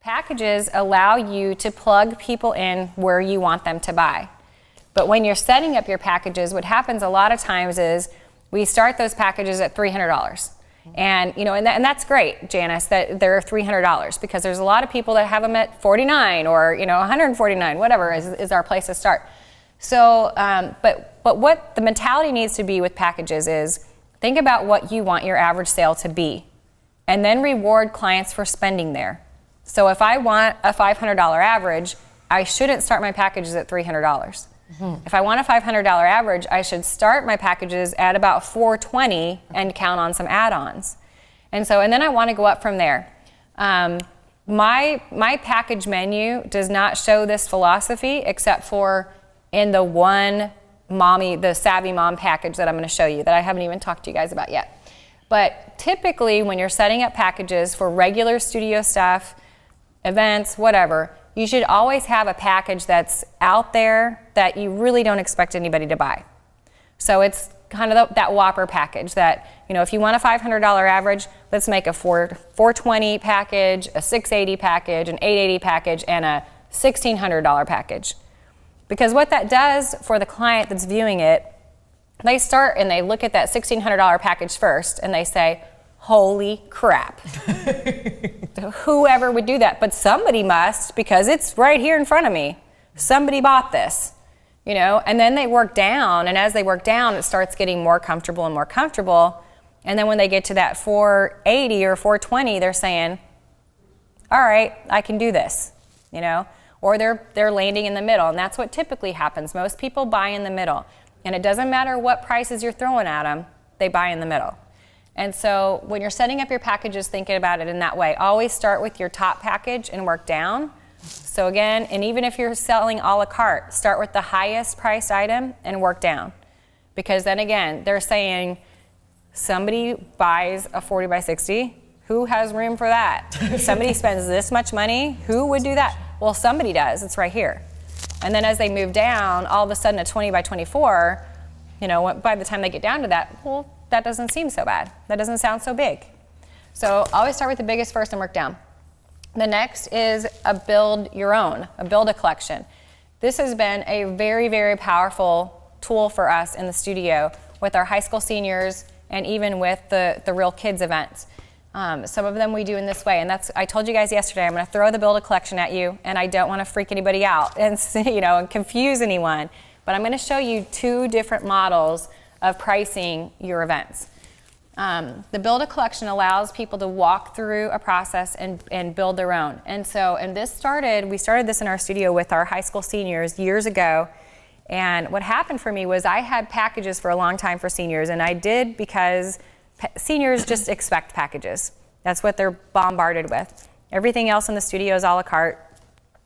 Packages allow you to plug people in where you want them to buy. But when you're setting up your packages, what happens a lot of times is we start those packages at $300. And and that's great, Janice, that they're $300, because there's a lot of people that have them at $49 or $149, whatever is our place to start. So, but what the mentality needs to be with packages is think about what you want your average sale to be, and then reward clients for spending there. So if I want a $500 average, I shouldn't start my packages at $300. Mm-hmm. If I want a $500 average, I should start my packages at about $420 and count on some add-ons. And then I want to go up from there. My package menu does not show this philosophy except for in the one the Savvy Mom package that I'm going to show you that I haven't even talked to you guys about yet. But typically when you're setting up packages for regular studio stuff, events, whatever, you should always have a package that's out there that you really don't expect anybody to buy. So it's kind of that Whopper package that, if you want a $500 average, let's make a $420 package, a $680 package, an $880 package, and a $1,600 package. Because what that does for the client that's viewing it, they start and they look at that $1,600 package first and they say, holy crap. Whoever would do that? But somebody must, because it's right here in front of me. Somebody bought this, and then they work down, and as they work down, it starts getting more comfortable and more comfortable. And then when they get to that $480 or $420, they're saying, all right, I can do this, or they're landing in the middle. And that's what typically happens. Most people buy in the middle. And it doesn't matter what prices you're throwing at them, they buy in the middle. And so when you're setting up your packages, thinking about it in that way, always start with your top package and work down. So again, and even if you're selling a la carte, start with the highest priced item and work down. Because then again, they're saying somebody buys a 40 by 60. Who has room for that? Somebody spends this much money. Who would do that? Well, somebody does. It's right here. And then as they move down, all of a sudden a 20 by 24, by the time they get down to that, well, that doesn't seem so bad. That doesn't sound so big. So always start with the biggest first and work down. The next is a build a collection. This has been a very, very powerful tool for us in the studio with our high school seniors and even with the real kids events. Some of them we do in this way, and I told you guys yesterday, I'm going to throw the build a collection at you, and I don't want to freak anybody out and and confuse anyone, but I'm going to show you two different models of pricing your events. The build a collection allows people to walk through a process and build their own. And we started this in our studio with our high school seniors years ago. And what happened for me was I had packages for a long time for seniors, and I did because seniors just expect packages. That's what they're bombarded with. Everything else in the studio is a la carte.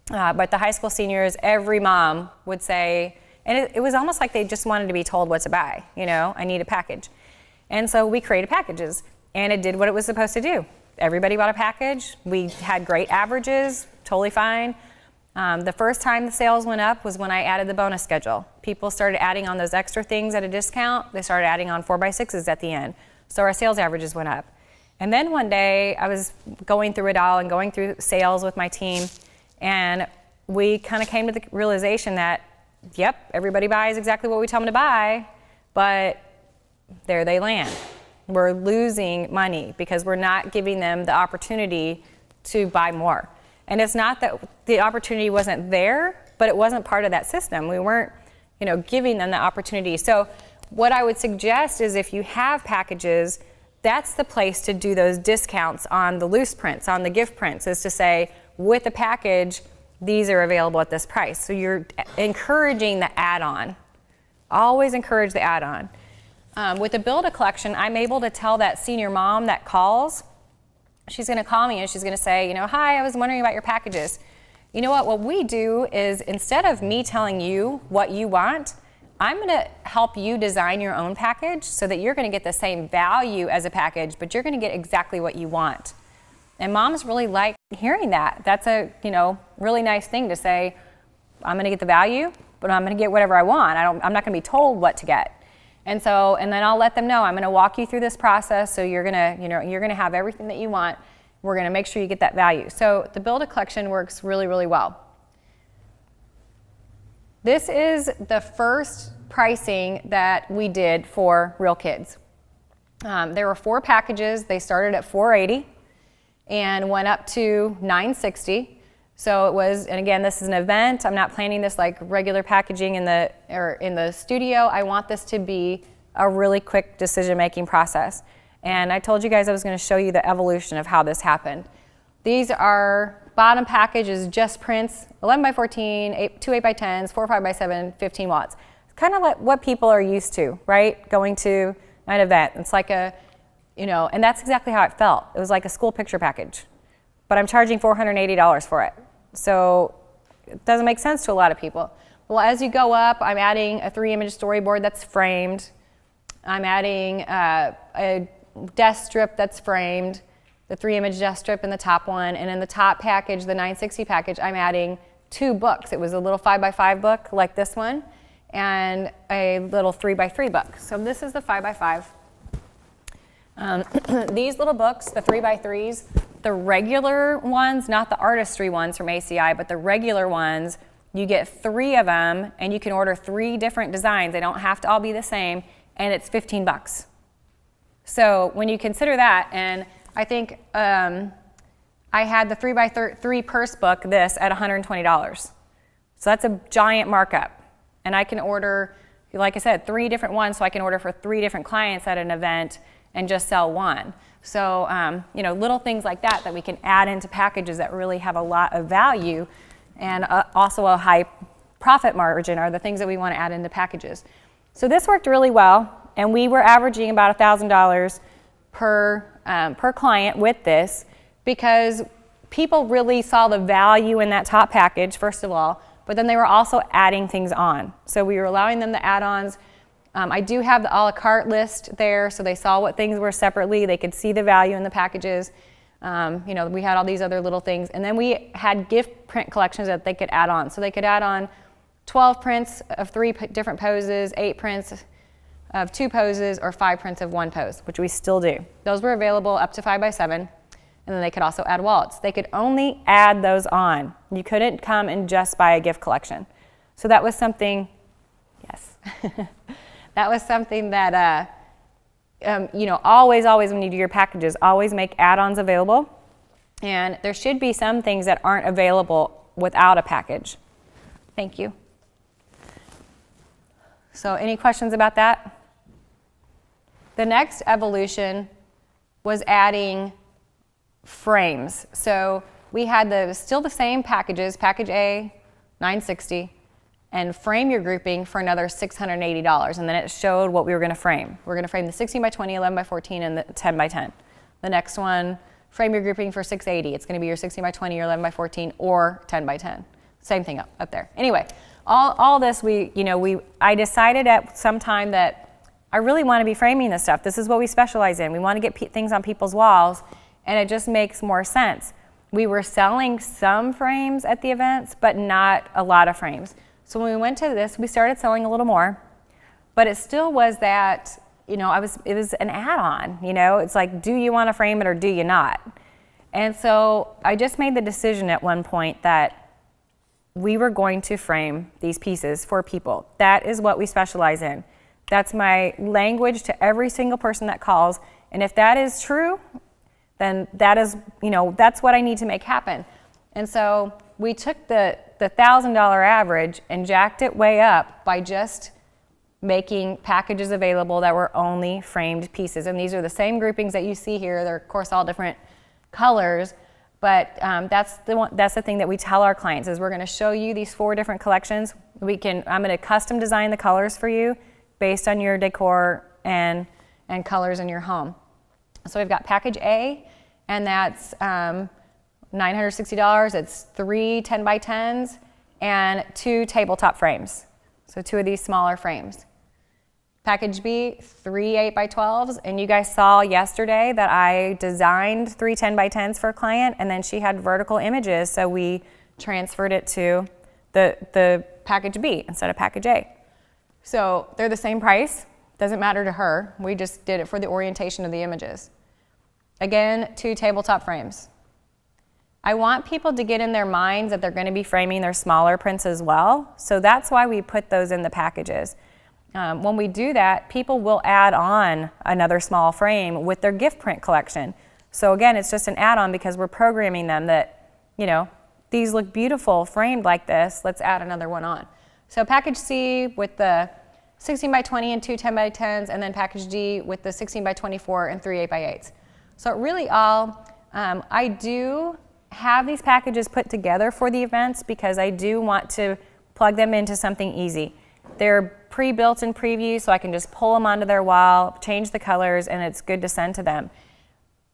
But the high school seniors, every mom would say, and it was almost like they just wanted to be told what to buy. I need a package. And so we created packages, and it did what it was supposed to do. Everybody bought a package. We had great averages, totally fine. The first time the sales went up was when I added the bonus schedule. People started adding on those extra things at a discount. They started adding on 4x6s at the end. So our sales averages went up. And then one day I was going through it all and going through sales with my team, and we kind of came to the realization that, yep, everybody buys exactly what we tell them to buy, but there they land. We're losing money because we're not giving them the opportunity to buy more. And it's not that the opportunity wasn't there, but it wasn't part of that system. We weren't, giving them the opportunity. So what I would suggest is if you have packages, that's the place to do those discounts on the loose prints, on the gift prints, is to say, with the package, these are available at this price. So you're encouraging the add-on. Always encourage the add-on. With the build a collection, I'm able to tell that senior mom that calls, she's going to call me and she's going to say, hi, I was wondering about your packages. You know what we do is instead of me telling you what you want, I'm going to help you design your own package so that you're going to get the same value as a package, but you're going to get exactly what you want. And moms really like hearing that. That's a really nice thing to say, I'm going to get the value, but I'm going to get whatever I want. I'm not going to be told what to get. And then I'll let them know I'm going to walk you through this process, so you're going to have everything that you want. we're going to make sure you get that value. So the build a collection works really, really well. This is the first pricing that we did for Real Kids. There were 4 packages. They started at $480 and went up to $960. So it was, and again, this is an event. I'm not planning this like regular packaging in the studio. I want this to be a really quick decision-making process. And I told you guys I was going to show you the evolution of how this happened. These are, bottom package is just prints, 11 by 14, 2 8 by 10s, 4 5 by 7, 15 watts. It's kind of like what people are used to, right? Going to an event. It's like a, and that's exactly how it felt. It was like a school picture package. But I'm charging $480 for it. So it doesn't make sense to a lot of people. Well, as you go up, I'm adding a 3-image storyboard that's framed. I'm adding a desk strip that's framed, the 3-image desk strip in the top one. And in the top package, the 960 package, I'm adding 2 books. It was a little 5x5 book like this one and a little 3x3 book. So this is the 5x5. These little books, the 3x3s, the regular ones, not the artistry ones from ACI, but the regular ones, you get 3 of them and you can order 3 different designs. They don't have to all be the same, and it's $15. So when you consider that, and I think I had the 3x3 purse book, this, at $120. So that's a giant markup. And I can order, like I said, 3 different ones, so I can order for 3 different clients at an event and just sell one. So, little things like that we can add into packages that really have a lot of value and also a high profit margin are the things that we want to add into packages. So this worked really well, and we were averaging about $1,000 per client with this because people really saw the value in that top package, first of all, but then they were also adding things on. So we were allowing them the add-ons. I do have the a la carte list there, so they saw what things were separately. They could see the value in the packages. We had all these other little things. And then we had gift print collections that they could add on. So they could add on 12 prints of 3 different poses, 8 prints of 2 poses, or 5 prints of 1 pose, which we still do. Those were available up to 5x7. And then they could also add wallets. They could only add those on. You couldn't come and just buy a gift collection. So that was something, yes. That was something that, always when you do your packages, always make add-ons available. And there should be some things that aren't available without a package. Thank you. So any questions about that? The next evolution was adding frames. So we had still the same packages, package A, $960. And frame your grouping for another $680. And then it showed what we were going to frame. We're going to frame the 16 by 20, 11 by 14, and the 10 by 10. The next one, frame your grouping for $680. It's going to be your 16 by 20, or 11 by 14, or 10 by 10. Same thing up there. Anyway, all this, I decided at some time that I really want to be framing this stuff. This is what we specialize in. We want to get things on people's walls, and it just makes more sense. We were selling some frames at the events, but not a lot of frames. So when we went to this, we started selling a little more, but it still was that, it was an add-on, It's like, do you want to frame it or do you not? And so I just made the decision at one point that we were going to frame these pieces for people. That is what we specialize in. That's my language to every single person that calls. And if that is true, then that is, that's what I need to make happen. And so we took the $1,000 average and jacked it way up by just making packages available that were only framed pieces. And these are the same groupings that you see here. They're, of course, all different colors. But that's the thing that we tell our clients is we're going to show you these 4 different collections. I'm going to custom design the colors for you based on your decor and colors in your home. So we've got package A, and that's $960. It's 3 10 by 10s and 2 tabletop frames. So 2 of these smaller frames. Package B, 3 8 by 12s. And you guys saw yesterday that I designed 3 10 by 10s for a client, and then she had vertical images, so we transferred it to the package B instead of package A. So they're the same price. Doesn't matter to her. We just did it for the orientation of the images. Again, 2 tabletop frames. I want people to get in their minds that they're going to be framing their smaller prints as well. So that's why we put those in the packages. When we do that, people will add on another small frame with their gift print collection. So again, it's just an add-on because we're programming them that, you know, these look beautiful framed like this, let's add another one on. So package C with the 16 by 20 and 2 10 by 10s, and then package D with the 16 by 24 and 3 8 by 8s. So it really all, I do have these packages put together for the events because I do want to plug them into something easy. They're pre-built in preview, so I can just pull them onto their wall, change the colors, and it's good to send to them.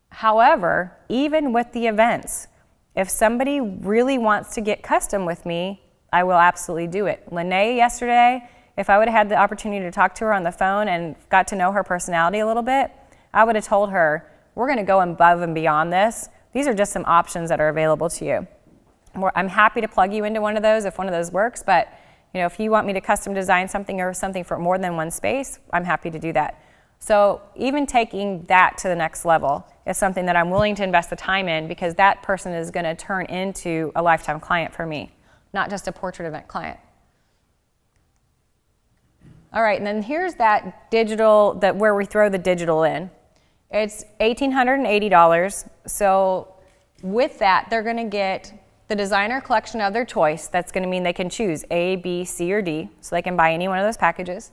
However, even with the events, if somebody really wants to get custom with me, I will absolutely do it. Lene yesterday, if I would have had the opportunity to talk to her on the phone and got to know her personality a little bit, I would have told her, we're going to go above and beyond this. These are just some options that are available to you. I'm happy to plug you into one of those if one of those works, but you know, if you want me to custom design something or something for more than one space, I'm happy to do that. So even taking that to the next level is something that I'm willing to invest the time in because that person is going to turn into a lifetime client for me, not just a portrait event client. All right, and then here's that digital, where we throw the digital in. It's $1,880. So with that, they're going to get the designer collection of their choice. That's going to mean they can choose A, B, C, or D. So they can buy any one of those packages.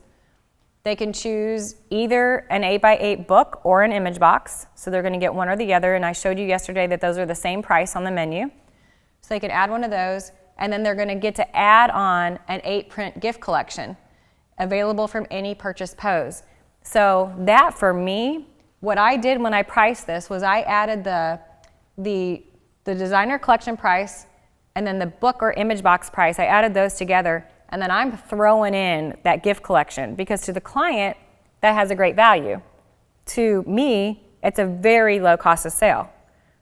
They can choose either an 8x8 book or an image box. So they're going to get one or the other. And I showed you yesterday that those are the same price on the menu. So they can add one of those. And then they're going to get to add on an 8-print gift collection available from any purchase pose. So that for me, what I did when I priced this was I added the designer collection price and then the book or image box price. I added those together, and then I'm throwing in that gift collection because to the client, that has a great value. To me, it's a very low cost of sale.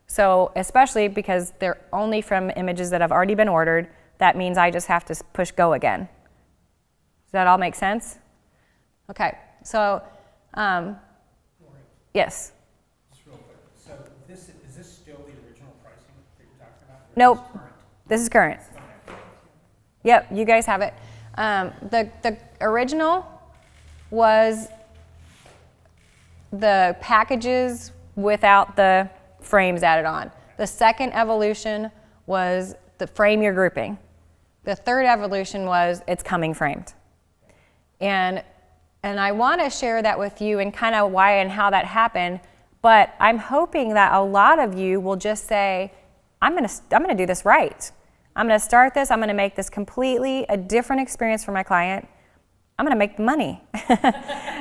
So especially because they're only from images that have already been ordered, that means I just have to push go again. Does that all make sense? Okay, so yes. Just real quick. So is this still the original pricing that you're talking about? Nope. This is current. Yep, you guys have it. The original was the packages without the frames added on. The second evolution was the frame you're grouping. The third evolution was it's coming framed. And I want to share that with you and kind of why and how that happened, but I'm hoping that a lot of you will just say, I'm going to do this right. I'm going to start this. I'm going to make this completely a different experience for my client. I'm going to make the money,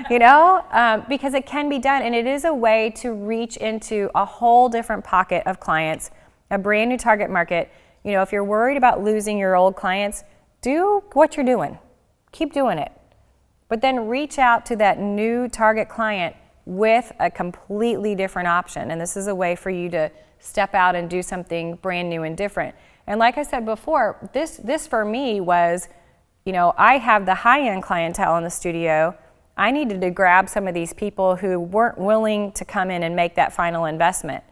you know, because it can be done. And it is a way to reach into a whole different pocket of clients, a brand new target market. You know, if you're worried about losing your old clients, do what you're doing. Keep doing it. But then reach out to that new target client with a completely different option. And this is a way for you to step out and do something brand new and different. And like I said before, this for me was, you know, I have the high-end clientele in the studio. I needed to grab some of these people who weren't willing to come in and make that final investment.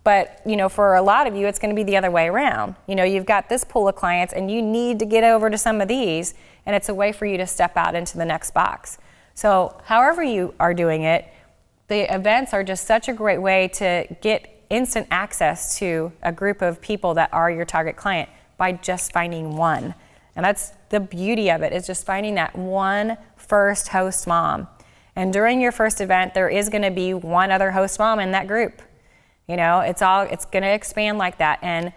But, you know, for a lot of you, it's going to be the other way around. You know, you've got this pool of clients and you need to get over to some of these, and it's a way for you to step out into the next box. So however you are doing it, the events are just such a great way to get instant access to a group of people that are your target client by just finding one. And that's the beauty of it, is just finding that one first host mom. And during your first event, there is going to be one other host mom in that group. You know, it's going to expand like that. And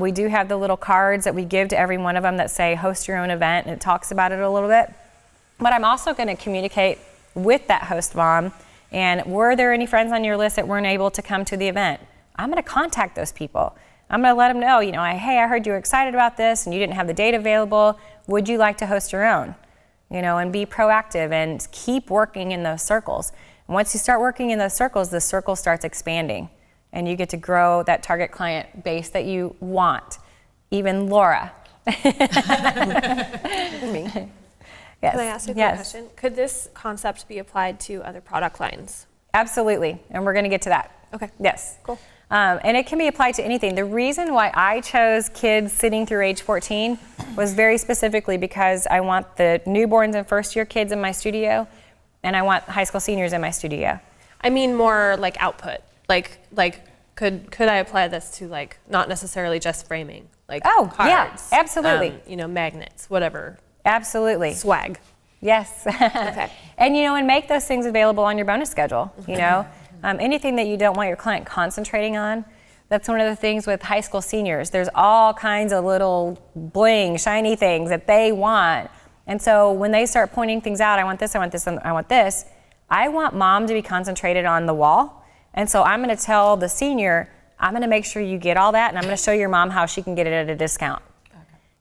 we do have the little cards that we give to every one of them that say host your own event, and it talks about it a little bit. But I'm also going to communicate with that host mom, and were there any friends on your list that weren't able to come to the event? I'm going to contact those people. I'm going to let them know, you know, hey, I heard you were excited about this and you didn't have the date available. Would you like to host your own? You know, and be proactive and keep working in those circles. And once you start working in those circles, the circle starts expanding. And you get to grow that target client base that you want. Even Laura. Me. Yes. Can I ask you a quick question? Could this concept be applied to other product lines? Absolutely, and we're going to get to that. Okay. Yes. Cool. And it can be applied to anything. The reason why I chose kids sitting through age 14 was very specifically because I want the newborns and first year kids in my studio, and I want high school seniors in my studio. I mean more like output. Like could I apply this to like not necessarily just framing? Like Oh, yeah, cards, absolutely. Magnets, whatever. Absolutely. Swag. Yes. Okay. And and make those things available on your bonus schedule. Anything that you don't want your client concentrating on. That's one of the things with high school seniors. There's all kinds of little bling, shiny things that they want. And so when they start pointing things out, I want this, I want this, and I want this, I want mom to be concentrated on the wall. And so I'm going to tell the senior, I'm going to make sure you get all that, and I'm going to show your mom how she can get it at a discount.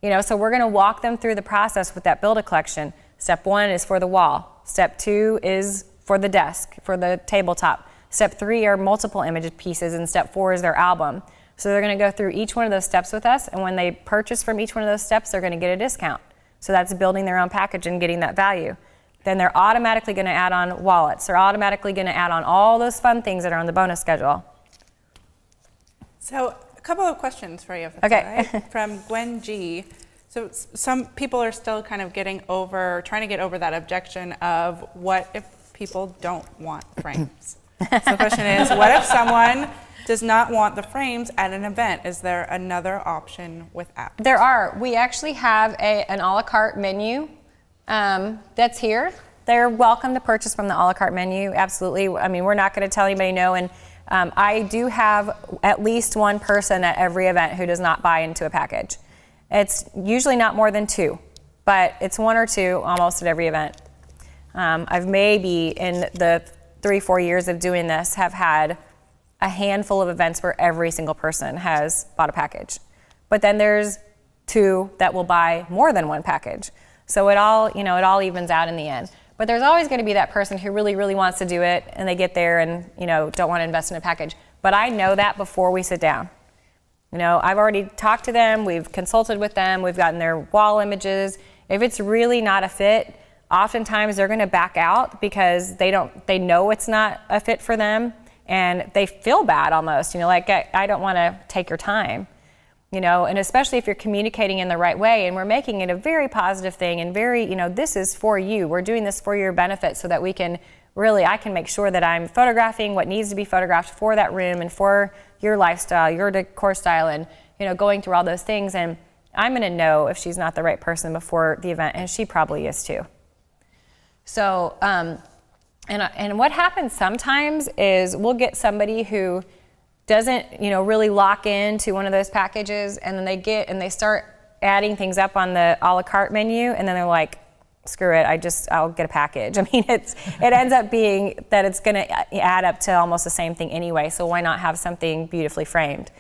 Okay. So we're going to walk them through the process with that build a collection. Step 1 is for the wall. Step 2 is for the desk, for the tabletop. Step 3 are multiple image pieces, and step 4 is their album. So they're going to go through each one of those steps with us, and when they purchase from each one of those steps, they're going to get a discount. So that's building their own package and getting that value. Then they're automatically going to add on wallets. They're automatically going to add on all those fun things that are on the bonus schedule. So a couple of questions for you, if that's Okay. all right. From Gwen G. So some people are still kind of trying to get over that objection of what if people don't want frames? So the question is, what if someone does not want the frames at an event? Is there another option without? There are. We actually have an a la carte menu that's here. They're welcome to purchase from the a la carte menu, absolutely. I mean, we're not going to tell anybody no, and I do have at least one person at every event who does not buy into a package. It's usually not more than 2, but it's 1 or 2 almost at every event. I've maybe in the 3-4 years of doing this have had a handful of events where every single person has bought a package. But then there's 2 that will buy more than 1 package. So it all evens out in the end. But there's always going to be that person who really, really wants to do it, and they get there and, don't want to invest in a package. But I know that before we sit down. I've already talked to them, we've consulted with them, we've gotten their wall images. If it's really not a fit, oftentimes they're going to back out because they know it's not a fit for them, and they feel bad almost, like I don't want to take your time, and especially if you're communicating in the right way and we're making it a very positive thing and very, this is for you. We're doing this for your benefit so that I can make sure that I'm photographing what needs to be photographed for that room and for your lifestyle, your decor style, and, going through all those things. And I'm going to know if she's not the right person before the event, and she probably is too. So, and what happens sometimes is we'll get somebody who doesn't, really lock into one of those packages, and then they start adding things up on the a la carte menu, and then they're like, screw it, I'll get a package. I mean, it ends up being that it's going to add up to almost the same thing anyway, so why not have something beautifully framed?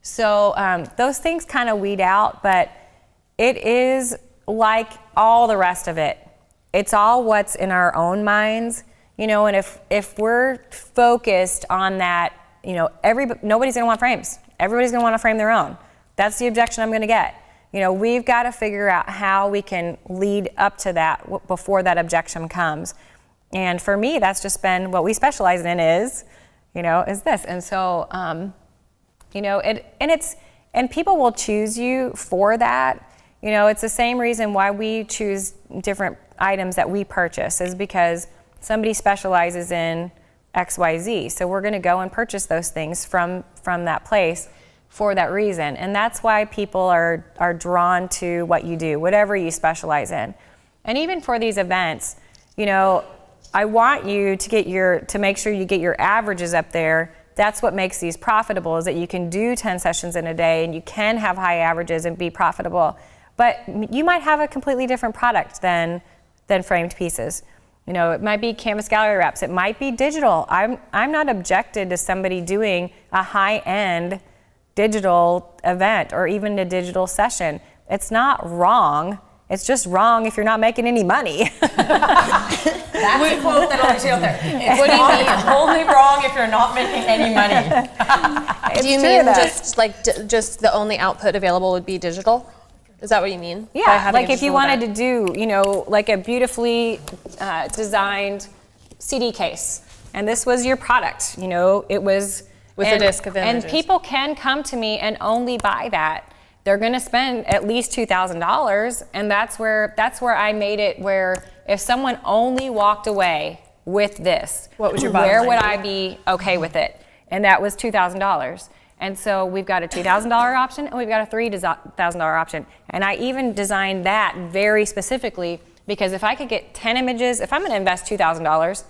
So those things kind of weed out, but it is like all the rest of it. It's all what's in our own minds, and if we're focused on that, nobody's going to want frames. Everybody's going to want to frame their own. That's the objection I'm going to get. We've got to figure out how we can lead up to that before that objection comes. And for me, that's just been what we specialize in is this. And so, and people will choose you for that. It's the same reason why we choose different items that we purchase is because somebody specializes in XYZ. So we're going to go and purchase those things from that place for that reason. And that's why people are drawn to what you do, whatever you specialize in. And even for these events, I want you to make sure you get your averages up there. That's what makes these profitable, is that you can do 10 sessions in a day and you can have high averages and be profitable. But you might have a completely different product than framed pieces. It might be canvas gallery wraps. It might be digital. I'm not objected to somebody doing a high-end digital event or even a digital session. It's not wrong. It's just wrong if you're not making any money. That's a quote that I'll out there. It's only wrong if you're not making any money. Do you mean just the only output available would be digital? Is that what you mean? Yeah, like if you wanted to do, like a beautifully designed CD case, and this was your product, it With a disc of images. And people can come to me and only buy that. They're going to spend at least $2,000, and that's where I made it where if someone only walked away with this, What would your bottom where line would be? I be okay with it? And that was $2,000. And so we've got a $2,000 option and we've got a $3,000 option. And I even designed that very specifically because if I could get 10 images, if I'm going to invest $2,000,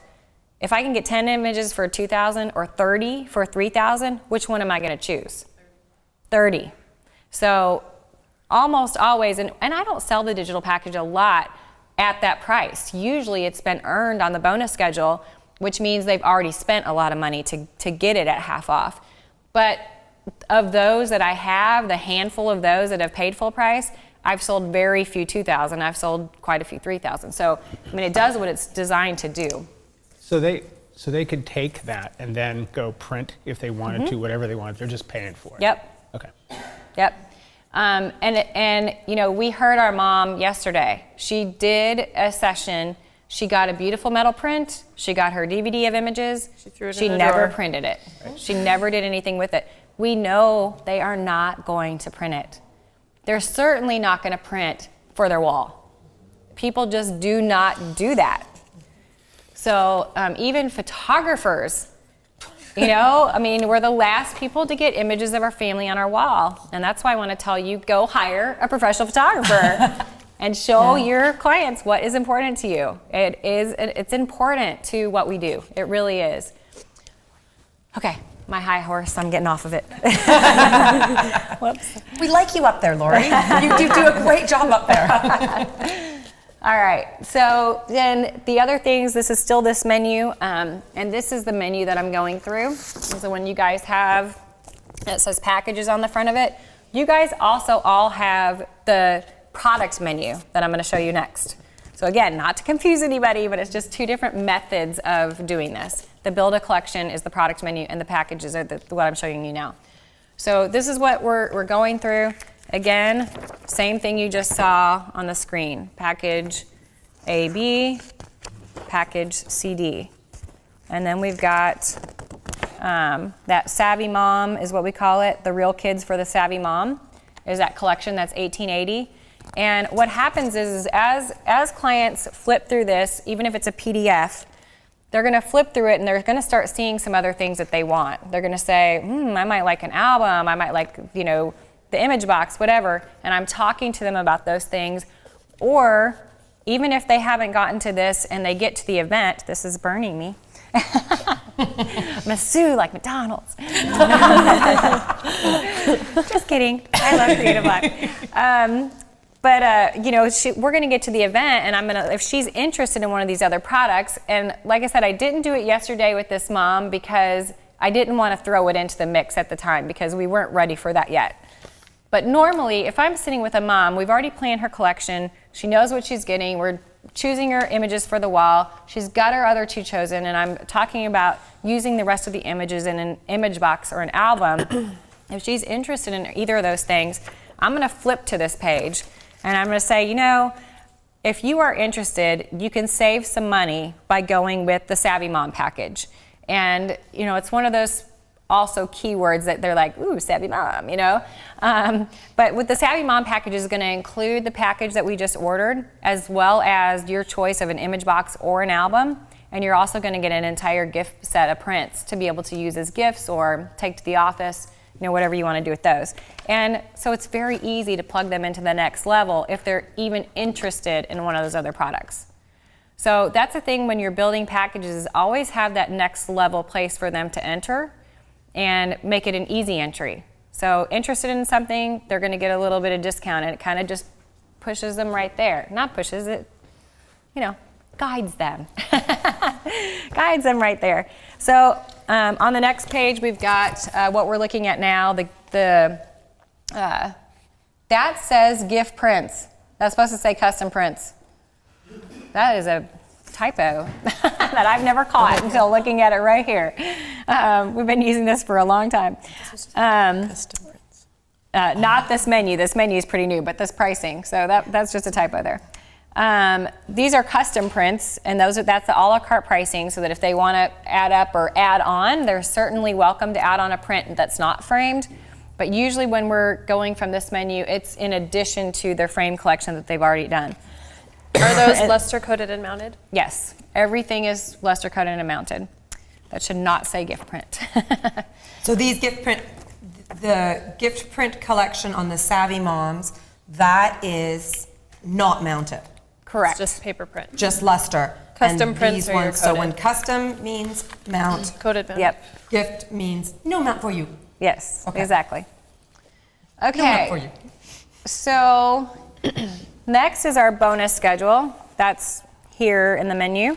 if I can get 10 images for $2,000 or 30 for $3,000, which one am I going to choose? 30. So almost always, and I don't sell the digital package a lot at that price. Usually it's been earned on the bonus schedule, which means they've already spent a lot of money to get it at half off. But of those that I have, the handful of those that have paid full price, I've sold very few 2,000. I've sold quite a few 3,000. So, I mean, it does what it's designed to do. So they could take that and then go print if they wanted to, whatever they wanted. They're just paying for it. Yep. Okay. Yep. And you know, we heard our mom yesterday. She did a session. She got a beautiful metal print. She got her DVD of images. She threw it She in a never drawer. printed it. She never did anything with it. We know they are not going to print it. They're certainly not going to print for their wall. People just do not do that. So even photographers, you know, I mean, we're the last people to get images of our family on our wall. And that's why I want to tell you, go hire a professional photographer and show your clients what is important to you. It's important to what we do. It really is. Okay, my high horse, I'm getting off of it. Whoops. We like you up there, Lori. You do a great job up there. All right, so then the other things, this is still this menu, and this is the menu that I'm going through. So when you guys have, it says packages on the front of it, you guys also all have the product menu that I'm gonna show you next. So again, not to confuse anybody, but it's just two different methods of doing this. The build a collection is the product menu, and the packages are what I'm showing you now. So this is what we're going through. Again, same thing you just saw on the screen. Package AB, package CD. And then we've got that Savvy Mom is what we call it. The Real Kids for the Savvy Mom is that collection that's 1880. And what happens is as clients flip through this, even if it's a PDF, they're going to flip through it and they're going to start seeing some other things that they want. They're going to say, I might like an album, I might like, you know, the image box, whatever, and I'm talking to them about those things. Or even if they haven't gotten to this and they get to the event, this is burning me. I'm gonna sue like McDonald's. Just kidding. I love Creative Life. But you know, we're gonna get to the event, and if she's interested in one of these other products, and like I said, I didn't do it yesterday with this mom because I didn't want to throw it into the mix at the time because we weren't ready for that yet. But normally, if I'm sitting with a mom, we've already planned her collection, she knows what she's getting, we're choosing her images for the wall, she's got her other two chosen, and I'm talking about using the rest of the images in an image box or an album. If she's interested in either of those things, I'm gonna flip to this page, and I'm gonna say, you know, if you are interested, you can save some money by going with the Savvy Mom package. And, you know, it's one of those also keywords that they're like, ooh, Savvy Mom, you know? But with the Savvy Mom package is gonna include the package that we just ordered, as well as your choice of an image box or an album. And you're also gonna get an entire gift set of prints to be able to use as gifts or take to the office, you know, whatever you wanna do with those. And so it's very easy to plug them into the next level if they're even interested in one of those other products. So that's the thing when you're building packages, is always have that next level place for them to enter and make it an easy entry. So interested in something, they're gonna get a little bit of discount, and it kind of just pushes them right there. Not pushes it, you know, guides them. Guides them right there. So on the next page, we've got what we're looking at now. That says gift prints. That's supposed to say custom prints. That is a typo that I've never caught until looking at it right here. We've been using this for a long time. Custom prints. Not this menu. This menu is pretty new, but this pricing. So that's just a typo there. These are custom prints, and that's the a la carte pricing, so that if they want to add up or add on, they're certainly welcome to add on a print that's not framed. But usually when we're going from this menu, it's in addition to their frame collection that they've already done. Are those luster coated and mounted? Yes, everything is luster coated and mounted. That should not say gift print. So these the gift print collection on the Savvy Moms, that is not mounted, Correct. It's just paper print. just luster. Custom And prints these are your ones, so when coated. custom means mount, Coated mounted. Yep. gift means no mount for you. Yes, Okay. exactly. No mount for Okay, you. so next is our bonus schedule. That's here in the menu.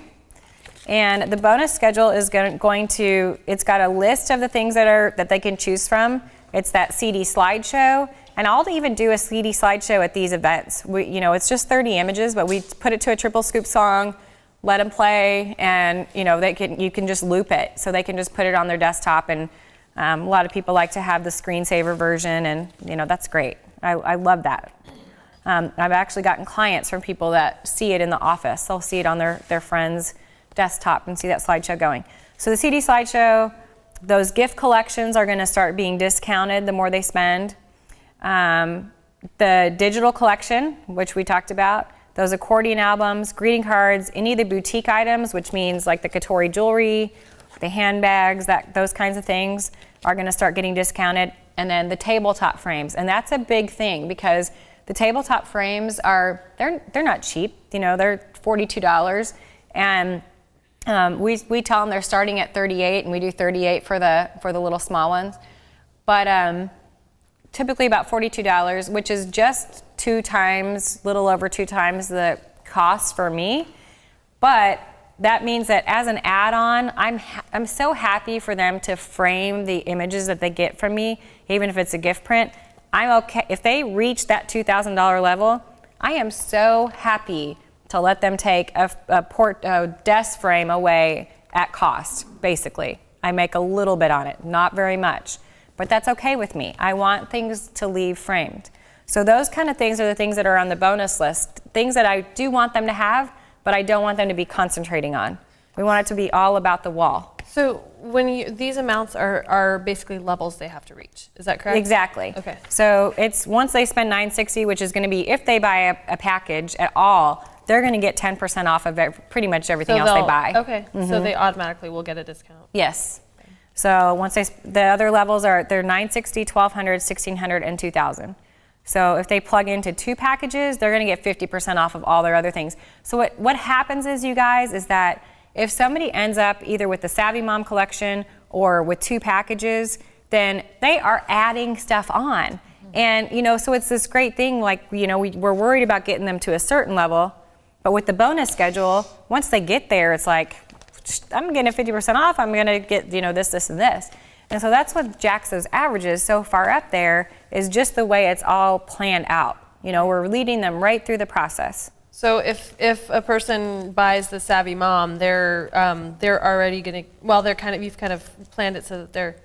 And the bonus schedule is going to, it's got a list of the things that they can choose from. It's that CD slideshow. And I'll even do a CD slideshow at these events. It's just 30 images, but we put it to a triple scoop song, let them play, and you can just loop it. So they can just put it on their desktop, and a lot of people like to have the screensaver version, and that's great. I love that. I've actually gotten clients from people that see it in the office. They'll see it on their friend's desktop and see that slideshow going. So the CD slideshow, those gift collections are going to start being discounted the more they spend. The digital collection, which we talked about, those accordion albums, greeting cards, any of the boutique items, which means like the Katori jewelry, the handbags, those kinds of things are going to start getting discounted. And then the tabletop frames, and that's a big thing because the tabletop frames they're not cheap. They're $42, and we tell them they're starting at $38, and we do $38 for the little small ones. But typically about $42, which is just little over two times the cost for me. But that means that as an add-on, I'm so happy for them to frame the images that they get from me, even if it's a gift print. I'm okay if they reach that $2,000 level. I am so happy to let them take a desk frame away at cost. Basically, I make a little bit on it, not very much. But that's okay with me. I want things to leave framed. So those kind of things are the things that are on the bonus list. Things that I do want them to have, but I don't want them to be concentrating on. We want it to be all about the wall. So these amounts are basically levels they have to reach. Is that correct? Exactly. Okay. So it's once they spend $960, which is going to be, if they buy a package at all, they're going to get 10% off of pretty much everything else they buy. Okay. So they automatically will get a discount. Yes. So once the other levels they're $960, $1,200, $1,600, and $2,000. So if they plug into 2 packages, they're going to get 50% off of all their other things. So what happens is, you guys, is that if somebody ends up either with the Savvy Mom collection or with 2 packages, then they are adding stuff on. And, so it's this great thing, like, we're worried about getting them to a certain level, but with the bonus schedule, once they get there, it's like, I'm getting a 50% off, I'm going to get, this, this, and this. And so that's what jacks those averages so far up there, is just the way it's all planned out. We're leading them right through the process. So if a person buys the Savvy Mom, they're already going to, you've kind of planned it so that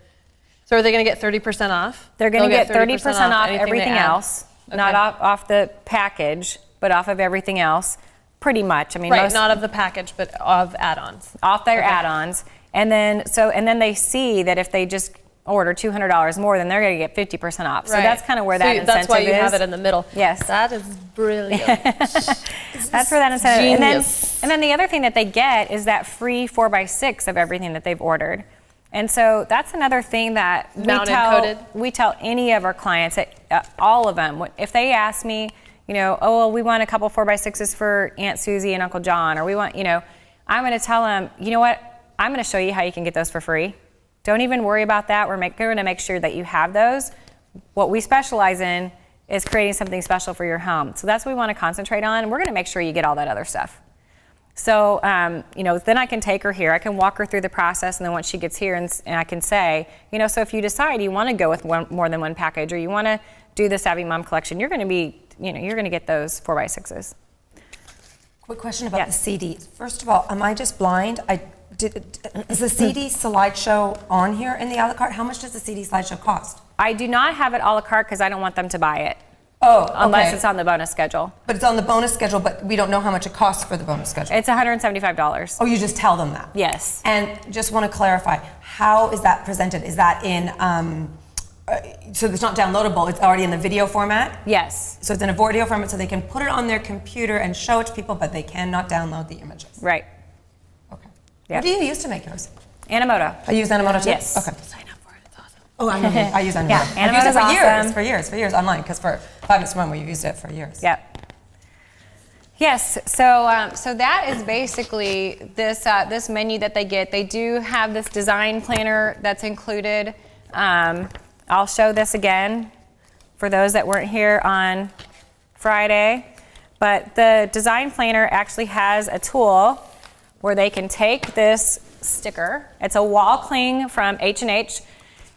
so are they going to get 30% off? They're going to get 30% off anything everything they add? else, Okay. not off the package, but off of everything else, pretty much. I mean, Right, not of the package, but of add-ons. off their Okay. add-ons. And then they see that if they just order $200 more, then they're going to get 50% off. So Right. that's kind of where that incentive That's why you is. have it in the middle. Yes. That is brilliant. That's where that incentive is. Genius. And then the other thing that they get is that free 4x6 of everything that they've ordered. And so that's another thing that Mounted, coated? we tell any of our clients, all of them, if they ask me, oh, well, we want a couple 4x6s for Aunt Susie and Uncle John, or we want, I'm going to tell them, you know what, I'm going to show you how you can get those for free. Don't even worry about that. We're going to make sure that you have those. What we specialize in is creating something special for your home. So that's what we want to concentrate on. And we're going to make sure you get all that other stuff. So, then I can take her here. I can walk her through the process. And then once she gets here, and I can say, so if you decide you want to go with more than one package, or you want to do the Savvy Mom collection, you're going to get those 4x6s. Quick question about Yes. the CDs. First of all, am I just blind? Is the CD slideshow on here in the a la carte? How much does the CD slideshow cost? I do not have it a la carte because I don't want them to buy it. Oh, unless okay. it's on the bonus schedule. But it's on the bonus schedule, but we don't know how much it costs for the bonus schedule. It's $175. Oh, you just tell them that? Yes. And just want to clarify, how is that presented? Is that in, so it's not downloadable, it's already in the video format? Yes. So it's in a video format so they can put it on their computer and show it to people, but they cannot download the images? Right. Okay. Yeah. What do you use to make yours? Animoto. I use Animoto too? Yes. Okay. Sign up for it, it's awesome. Oh, I use Animoto. Yeah, I've used it Animoto's for years, awesome. for years online, because for 5 Minutes to Run, we've used it for years. Yep. Yes, so that is basically this this menu that they get. They do have this design planner that's included. I'll show this again for those that weren't here on Friday. But the design planner actually has a tool where they can take this sticker. It's a wall cling from H&H.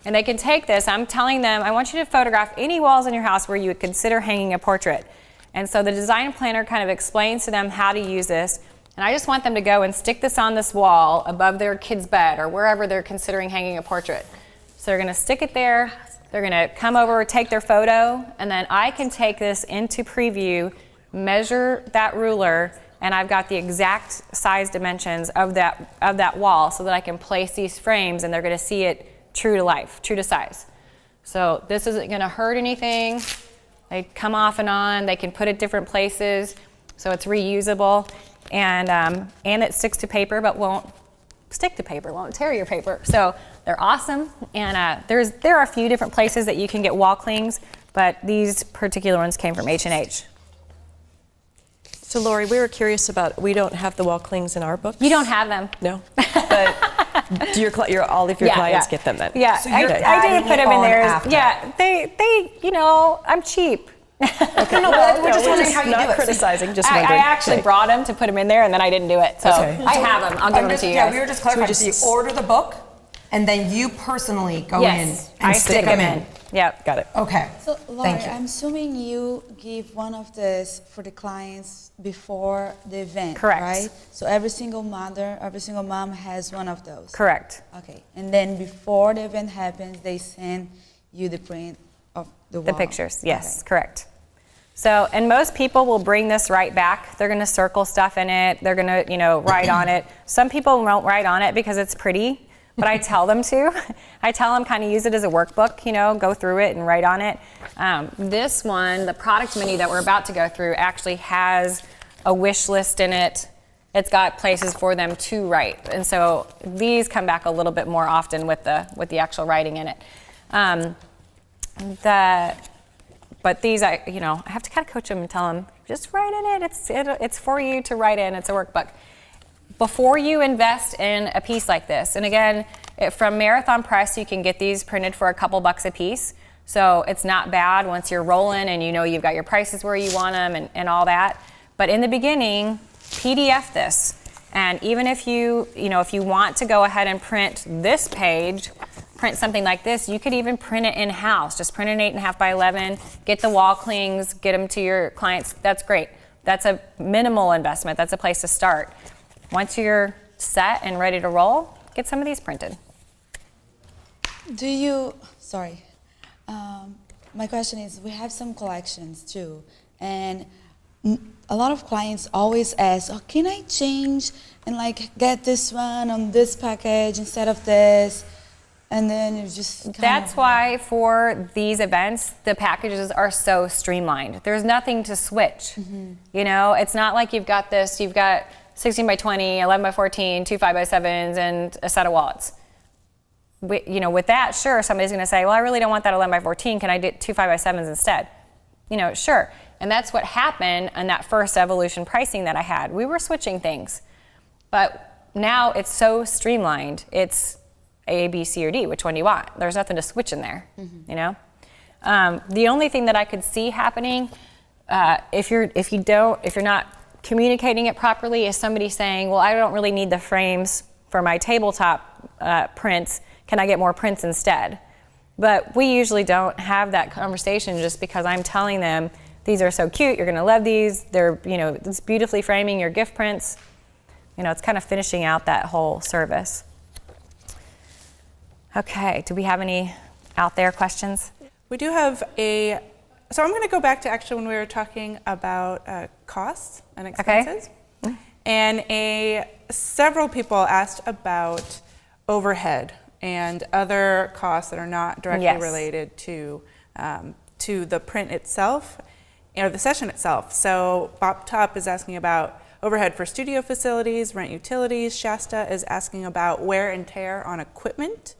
And they can take this. I'm telling them, I want you to photograph any walls in your house where you would consider hanging a portrait. And so the design planner kind of explains to them how to use this. And I just want them to go and stick this on this wall above their kid's bed or wherever they're considering hanging a portrait. So they're going to stick it there. They're going to come over, take their photo, and then I can take this into preview, measure that ruler, and I've got the exact size dimensions of that wall so that I can place these frames and they're going to see it true to life, true to size. So this isn't going to hurt anything. They come off and on. They can put it different places, so it's reusable, and it sticks to paper, but won't stick to paper, won't tear your paper. So they're awesome, and there are a few different places that you can get wall clings, but these particular ones came from H&H. So Lori, we were curious about, we don't have the wall clings in our book. You don't have them. No, but do all of your clients get them then? Yeah, So you're I didn't put adding them it in on there. after. Yeah, they, you know, I'm cheap. Okay. No, but we're just wondering how you do Not it. criticizing, just I wondering. actually Okay. brought them to put them in there, and then I didn't do it. So Okay. I have them. I'll give them to you Yeah, guys. we were just clarifying. just- So you order the book, and then you personally go Yes, in and I stick them in. Yep. Got it. Okay. So, Laura, Thank you. I'm assuming you give one of this for the clients before the event, Correct. right? So every single mother, every single mom has one of those. Correct. Okay, and then before the event happens, they send you the print of the The wall. pictures, yes, Okay. correct. So, and most people will bring this right back. They're going to circle stuff in it. They're going to, write on it. Some people won't write on it because it's pretty, but I tell them to. I tell them kind of use it as a workbook, go through it and write on it. This one, the product menu that we're about to go through, actually has a wish list in it. It's got places for them to write, and so these come back a little bit more often with the actual writing in it. But these, I have to kind of coach them and tell them, just write in it. It's for you to write in. It's a workbook. Before you invest in a piece like this, and again, from Marathon Press, you can get these printed for a couple bucks a piece. So it's not bad once you're rolling and you've got your prices where you want them and all that. But in the beginning, PDF this. And even if if you want to go ahead and print this page, print something like this, you could even print it in-house. Just print an 8.5 by 11, get the wall clings, get them to your clients. That's great. That's a minimal investment. That's a place to start. Once you're set and ready to roll, get some of these printed. My question is, we have some collections too, and a lot of clients always ask, oh, can I change and get this one on this package instead of this? And then you just That's why for these events, the packages are so streamlined. There's nothing to switch. It's not like you've got 16 by 20, 11 by 14, 2 5 by 7s, and a set of wallets. With that, sure, somebody's going to say, well, I really don't want that 11 by 14. Can I do 2 5 by 7s instead? Sure. And that's what happened in that first Evolution pricing that I had. We were switching things. But now it's so streamlined. It's A, B, C, or D. Which one do you want? There's nothing to switch in there, The only thing that I could see happening, if you're not communicating it properly, is somebody saying, well, I don't really need the frames for my tabletop prints. Can I get more prints instead? But we usually don't have that conversation just because I'm telling them, these are so cute, you're gonna love these. They're, it's beautifully framing your gift prints. It's kind of finishing out that whole service. Okay, do we have any out there questions? We do have a So I'm going to go back to actually when we were talking about costs and expenses. And several people asked about overhead and other costs that are not directly related to the print itself or the session itself. So Bob Top is asking about overhead for studio facilities, rent utilities. Shasta is asking about wear and tear on equipment.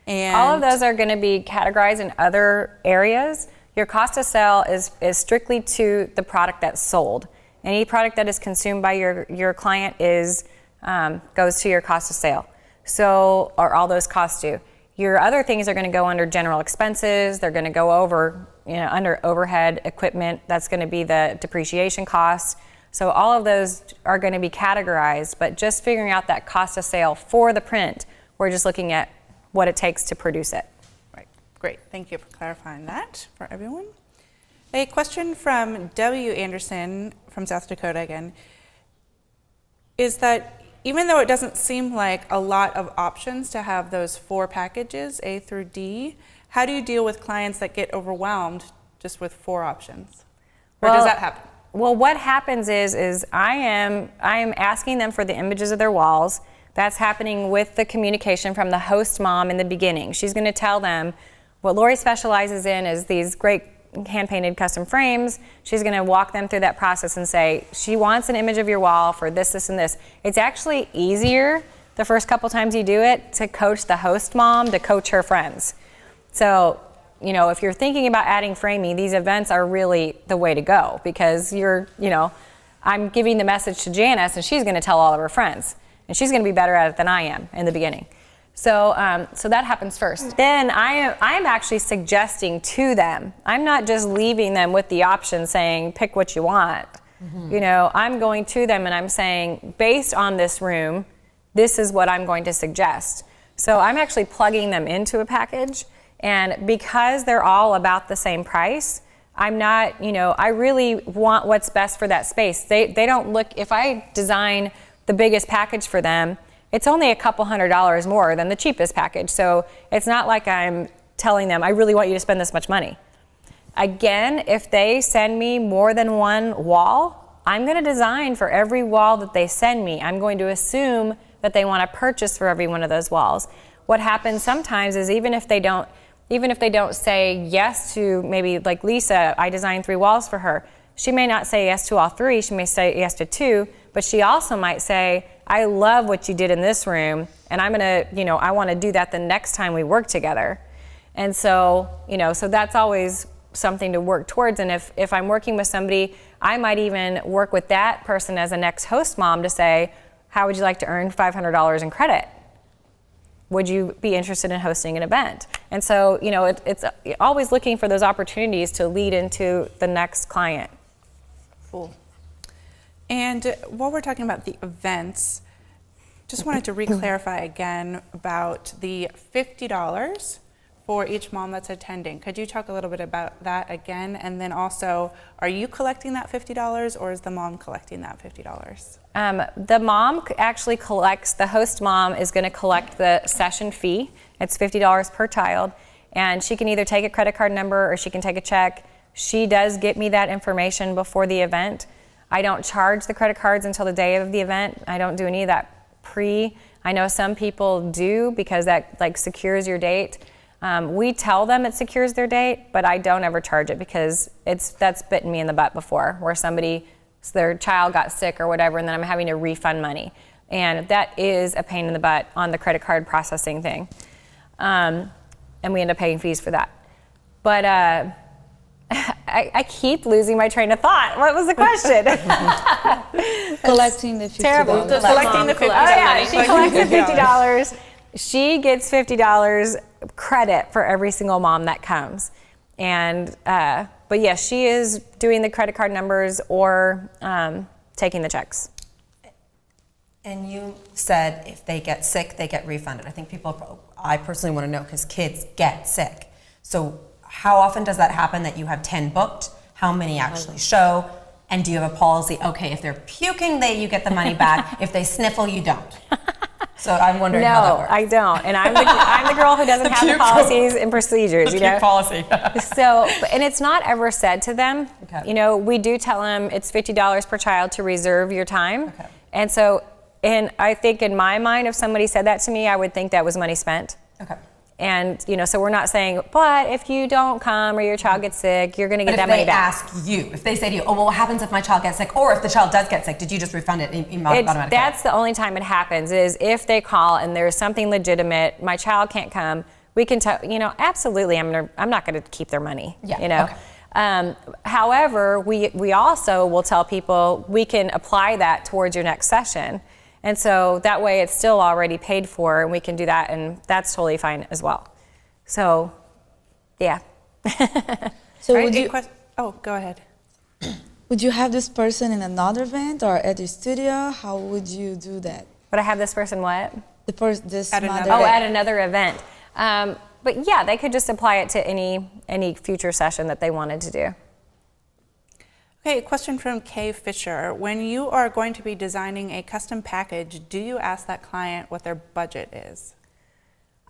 And all of those are going to be categorized in other areas. Your cost of sale is strictly to the product that's sold. Any product that is consumed by your client goes to your cost of sale. So, or all those costs do. Your other things are going to go under general expenses. They're going to go over, under overhead equipment. That's going to be the depreciation costs. So all of those are going to be categorized, but just figuring out that cost of sale for the print, we're just looking at what it takes to produce it. Right, great. Thank you for clarifying that for everyone. A question from W. Anderson from South Dakota again is that even though it doesn't seem like a lot of options to have those 4 packages, A through D, how do you deal with clients that get overwhelmed just with 4 options? Or does that happen? Well, what happens is I am asking them for the images of their walls. That's happening with the communication from the host mom in the beginning. She's going to tell them what Lori specializes in is these great hand-painted custom frames. She's going to walk them through that process and say, she wants an image of your wall for this, this, and this. It's actually easier the first couple times you do it to coach the host mom to coach her friends. So, if you're thinking about adding framing, these events are really the way to go because I'm giving the message to Janice and she's going to tell all of her friends and she's going to be better at it than I am in the beginning. So that happens first. Then I'm actually suggesting to them. I'm not just leaving them with the option saying, pick what you want. Mm-hmm. I'm going to them and I'm saying, based on this room, this is what I'm going to suggest. So I'm actually plugging them into a package. And because they're all about the same price, I'm not, I really want what's best for that space. They don't look, if I design the biggest package for them, it's only a couple $100 more than the cheapest package. So it's not like I'm telling them, I really want you to spend this much money. Again, if they send me more than one wall, I'm going to design for every wall that they send me. I'm going to assume that they want to purchase for every one of those walls. What happens sometimes is even if they don't say yes to, maybe like Lisa, I designed 3 walls for her. She may not say yes to all 3, she may say yes to 2, but she also might say, I love what you did in this room, and I'm gonna, I wanna do that the next time we work together. And so, so that's always something to work towards. And if I'm working with somebody, I might even work with that person as a next host mom to say, how would you like to earn $500 in credit? Would you be interested in hosting an event? And so, it's always looking for those opportunities to lead into the next client. Cool. And while we're talking about the events, just wanted to re-clarify again about the $50 for each mom that's attending. Could you talk a little bit about that again? And then also, are you collecting that $50 or is the mom collecting that $50? The mom actually collects, the host mom is going to collect the session fee. It's $50 per child. And she can either take a credit card number or she can take a check. She does get me that information before the event. I don't charge the credit cards until the day of the event. I don't do any of that pre. I know some people do because that secures your date. We tell them it secures their date, but I don't ever charge it because that's bitten me in the butt before, where their child got sick or whatever, and then I'm having to refund money. And that is a pain in the butt on the credit card processing thing. And we end up paying fees for that. But I keep losing my train of thought. What was the question? Collecting the $50. Terrible. Collecting the $50. Oh yeah, she collects the $50. She gets $50 credit for every single mom that comes. And, but yes, she is doing the credit card numbers or taking the checks. And you said if they get sick, they get refunded. I personally want to know because kids get sick. So how often does that happen that you have 10 booked? How many actually show? And do you have a policy? Okay, if they're puking, you get the money back. If they sniffle, you don't. So I'm wondering how that No, works. I don't. And I'm the girl who doesn't have the policies and procedures, you know? policy. So, and it's not ever said to them. Okay. You know, we do tell them it's $50 per child to reserve your time. Okay. And so, and I think in my mind, if somebody said that to me, I would think that was money spent. Okay. And, you know, so we're not saying, but if you don't come or your child gets sick, you're going to get that money back. But if they ask you, if they say to you, oh, well, what happens if my child gets sick? Or if the child does get sick, did you just refund it automatically? That's the only time it happens is if they call and there's something legitimate, my child can't come, we can tell, you know, absolutely, I'm not going to keep their money, Yeah, you know. okay. However, we also will tell people we can apply that towards your next session. And so that way it's still already paid for and we can do that and that's totally fine as well. So, yeah. So All right, would you oh, go ahead. would you have this person in another event or at your studio? How would you do that? But I have this person what? This At mother. another- Oh, at another event. But yeah, they could just apply it to any future session that they wanted to do. Okay, a question from Kay Fisher. When you are going to be designing a custom package, do you ask that client what their budget is?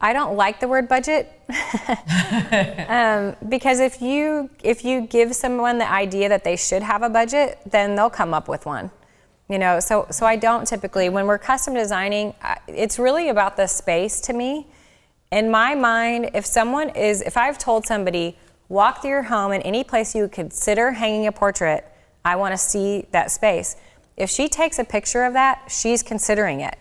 I don't like the word budget because if you give someone the idea that they should have a budget, then they'll come up with one. You know, so I don't typically, when we're custom designing, it's really about the space to me. In my mind, if I've told somebody, walk through your home in any place you would consider hanging a portrait, I want to see that space. If she takes a picture of that, she's considering it.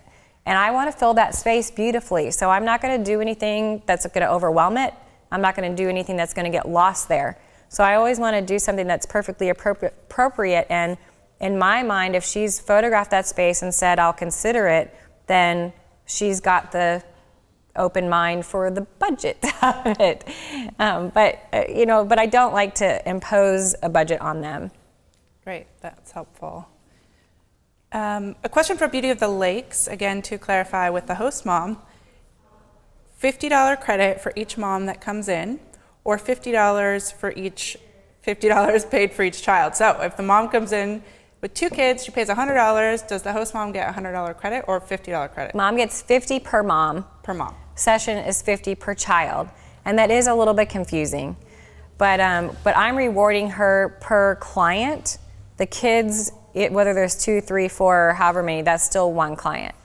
And I want to fill that space beautifully. So I'm not going to do anything that's going to overwhelm it. I'm not going to do anything that's going to get lost there. So I always want to do something that's perfectly appropriate. And in my mind, if she's photographed that space and said, I'll consider it, then she's got the open mind for the budget of it. But I don't like to impose a budget on them. Great, that's helpful. A question for Beauty of the Lakes, again to clarify with the host mom. $50 credit for each mom that comes in, or $50 for each $50 paid for each child. So if the mom comes in with 2 kids, she pays $100. Does the host mom get $100 credit or $50 credit? Mom gets $50 per mom. Per mom. Session is $50 per child, and that is a little bit confusing. But I'm rewarding her per client. The kids, whether there's 2, 3, 4, or however many, that's still one client.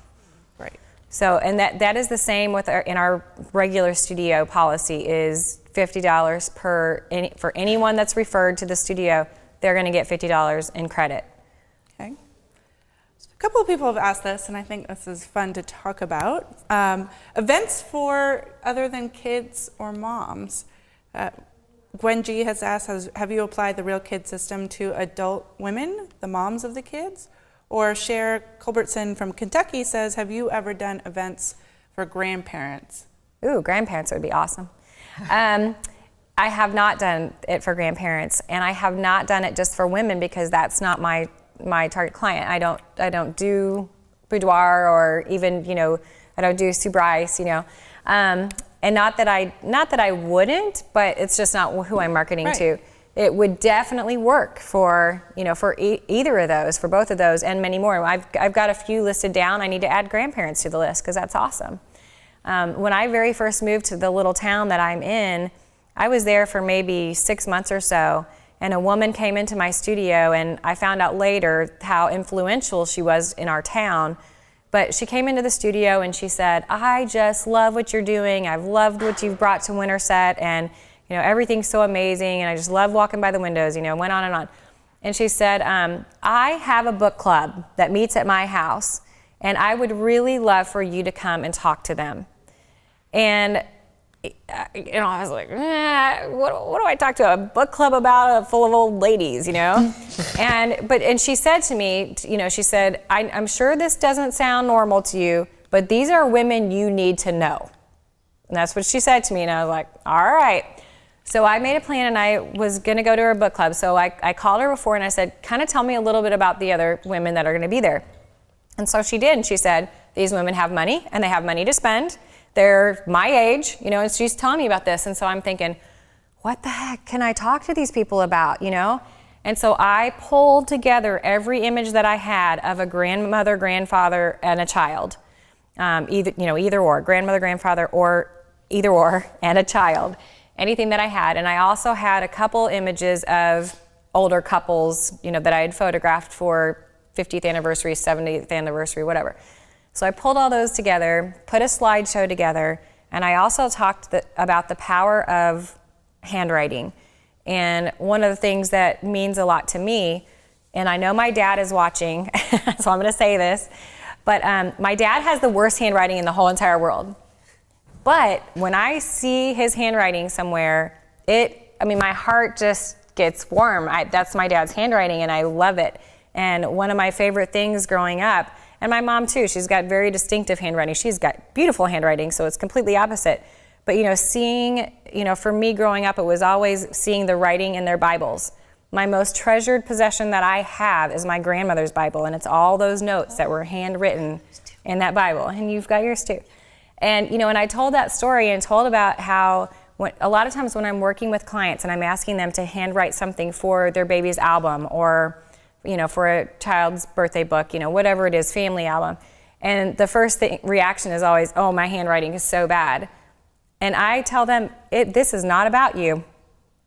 Right. So, and that is the same with in our regular studio policy is $50 for anyone that's referred to the studio. They're going to get $50 in credit. Okay. So a couple of people have asked this, and I think this is fun to talk about. Events for other than kids or moms. Gwen G has asked, have you applied the Real Kid system to adult women, the moms of the kids? Or Cher Culbertson from Kentucky says, have you ever done events for grandparents? Ooh, grandparents would be awesome. I have not done it for grandparents, and I have not done it just for women because that's not my target client. I don't do boudoir or even, I don't do Sue Bryce, and not that I wouldn't, but it's just not who I'm marketing Right. to. It would definitely work for either of those, for both of those, and many more. I've got a few listed down. I need to add grandparents to the list because that's awesome. When I very first moved to the little town that I'm in, I was there for maybe 6 months or so, and a woman came into my studio, and I found out later how influential she was in our town. But she came into the studio and she said, I just love what you're doing. I've loved what you've brought to Winterset, and everything's so amazing, and I just love walking by the windows, went on and on. And she said, I have a book club that meets at my house, and I would really love for you to come and talk to them. And I was like, what do I talk to a book club about full of old ladies, And she said to me, she said, I'm sure this doesn't sound normal to you, but these are women you need to know. And that's what she said to me, and I was like, all right. So I made a plan, and I was going to go to her book club. So I called her before, and I said, kind of tell me a little bit about the other women that are going to be there. And so she did, and she said, these women have money, and they have money to spend. They're my age, and she's telling me about this. And so I'm thinking, what the heck can I talk to these people about, And so I pulled together every image that I had of a grandmother, grandfather, and a child. either or, grandmother, grandfather, or either or, and a child, anything that I had. And I also had a couple images of older couples, that I had photographed for 50th anniversary, 70th anniversary, whatever. So I pulled all those together, put a slideshow together, and I also talked about the power of handwriting. And one of the things that means a lot to me, and I know my dad is watching, so I'm going to say this, but my dad has the worst handwriting in the whole entire world. But when I see his handwriting somewhere, my heart just gets warm. That's my dad's handwriting, and I love it. And one of my favorite things growing up, and my mom too, she's got very distinctive handwriting. She's got beautiful handwriting, so it's completely opposite. But seeing, for me growing up, it was always seeing the writing in their Bibles. My most treasured possession that I have is my grandmother's Bible, and it's all those notes that were handwritten in that Bible. And you've got yours too. And, and I told that story and told about how a lot of times when I'm working with clients and I'm asking them to handwrite something for their baby's album or, for a child's birthday book, whatever it is, family album. And the first reaction is always, oh, my handwriting is so bad. And I tell them, this is not about you.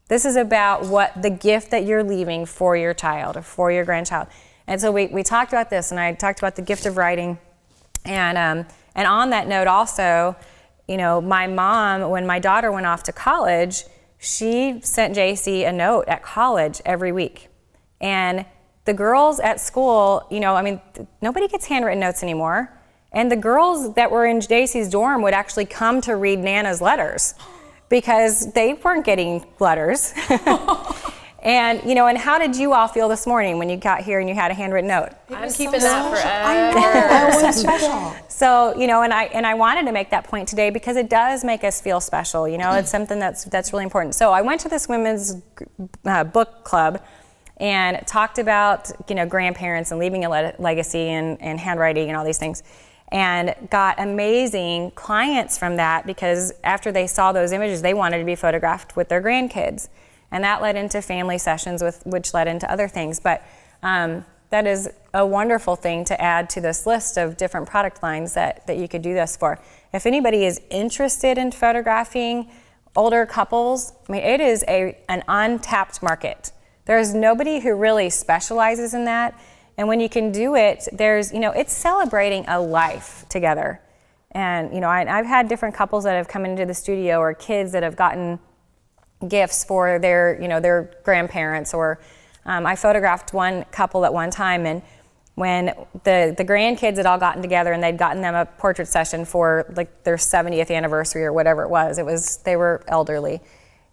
This is about the gift that you're leaving for your child or for your grandchild. And so we talked about this, and I talked about the gift of writing. And on that note also, my mom, when my daughter went off to college, she sent JC a note at college every week. And the girls at school, nobody gets handwritten notes anymore. And the girls that were in JC's dorm would actually come to read Nana's letters because they weren't getting letters. And, and how did you all feel this morning when you got here and you had a handwritten note? I'm keeping that forever. I know, that was special. So, and I wanted to make that point today because it does make us feel special. It's something that's really important. So I went to this women's book club and talked about, grandparents and leaving a legacy and handwriting and all these things, and got amazing clients from that because after they saw those images, they wanted to be photographed with their grandkids. And that led into family sessions, which led into other things. But that is a wonderful thing to add to this list of different product lines that you could do this for. If anybody is interested in photographing older couples, it is an untapped market. There's nobody who really specializes in that. And when you can do it, it's celebrating a life together. And, I've had different couples that have come into the studio or kids that have gotten gifts for their grandparents, or I photographed one couple at one time, and when the grandkids had all gotten together and they'd gotten them a portrait session for like their 70th anniversary or whatever it was they were elderly,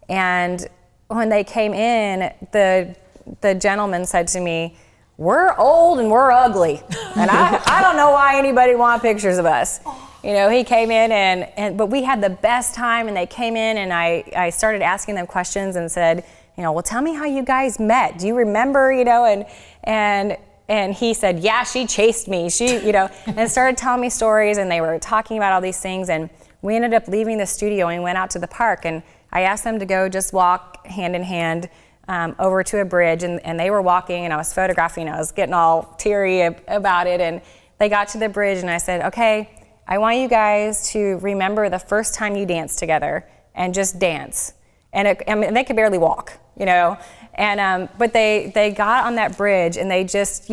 and when they came in, the gentleman said to me, "We're old and we're ugly, and I don't know why anybody want pictures of us." He came in but we had the best time, and they came in and I started asking them questions and said, well, tell me how you guys met. Do you remember, and he said, yeah, she chased me. And started telling me stories, and they were talking about all these things, and we ended up leaving the studio and went out to the park, and I asked them to go just walk hand in hand over to a bridge, and they were walking, and I was photographing. I was getting all teary about it, and they got to the bridge, and I said, okay, I want you guys to remember the first time you danced together and just dance. And they could barely walk, and but they got on that bridge and they just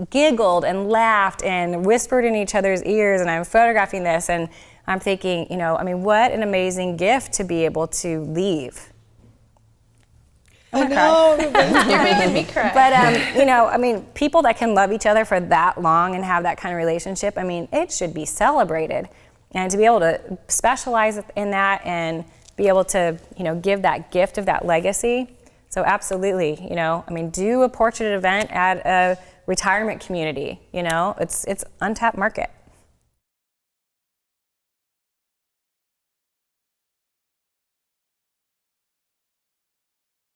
giggled and laughed and whispered in each other's ears, and I'm photographing this and I'm thinking, what an amazing gift to be able to leave. I know. You're making me cry. But, people that can love each other for that long and have that kind of relationship, it should be celebrated. And to be able to specialize in that and be able to, give that gift of that legacy. So absolutely, do a portrait event at a retirement community, it's untapped market.